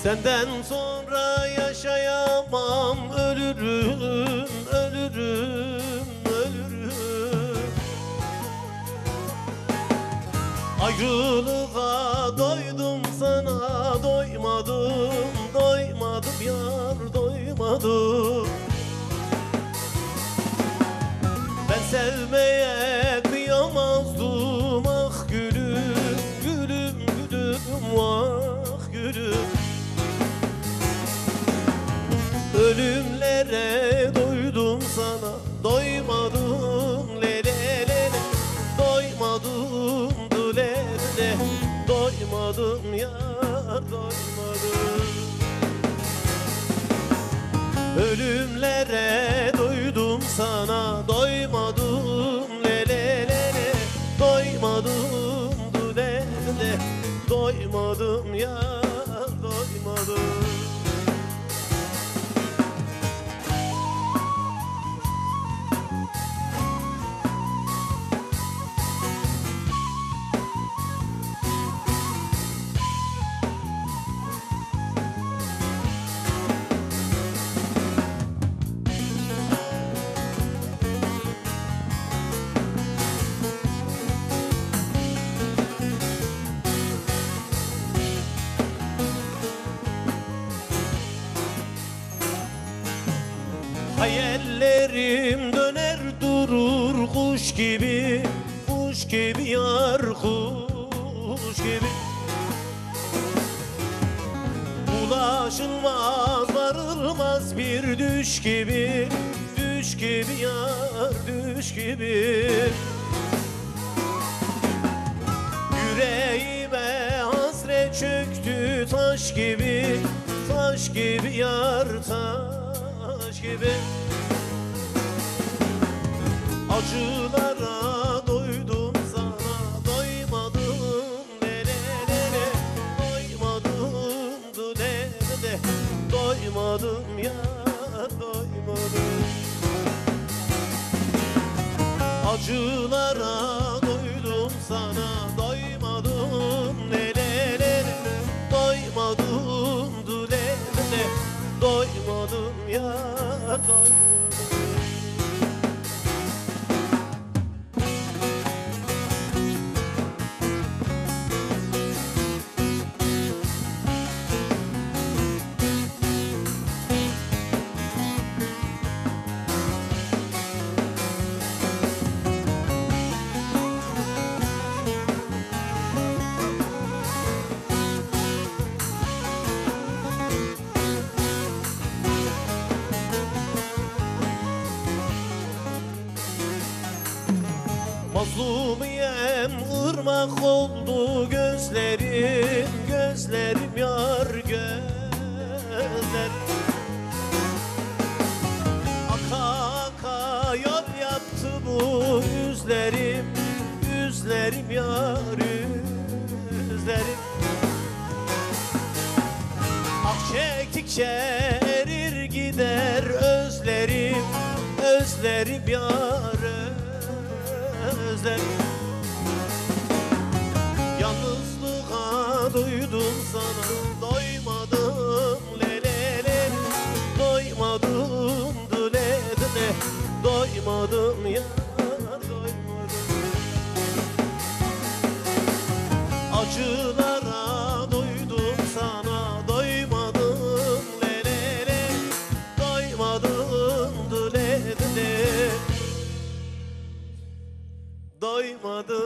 Senden sonra yaşayamam, ölürüm, ölürüm, ölürüm. Ayrılığa doydum, sana doymadım, doymadım yar, doymadım. Ben sevmeye kıyamazdım, ah gülüm, gülüm, gülüm, ah gülüm. Ölümlere doydum, sana doymadım, le le le le. Doymadım, du le le. Doymadım yar, doymadım. Ölümlere doydum, sana doymadım, le le le le. Doymadım, du le le. Doymadım yar, doymadım. Hayallerim döner durur kuş gibi, kuş gibi yar, kuş gibi. Ulaşılmaz, varılmaz bir düş gibi, düş gibi yar, düş gibi. Yüreğime hasret çöktü taş gibi, taş gibi yar, taş gibi. Acılara doydum, sana doymadım, le le le le. Doymadım, du le le. Doymadım ya, doymadım. Acılara doydum, sana doymadım, le le le le. Doymadım, du le le. Doymadım ya, doymadım. Mazlumiyem, ırmak oldu gözlerim, gözlerim yar, gözlerim. Aka aka yol yaptı bu yüzlerim, yüzlerim yar, yüzlerim. Ah çektikçe erir gider özlerim, özlerim yar, özlerim. Yalnızlığa doydum, sana doymadım, le le le. Doymadım, du le le. Doymadım ya, doymadım. Acılara doydum, sana doymadım, le le le. Doymadım, du le le. Doymadım.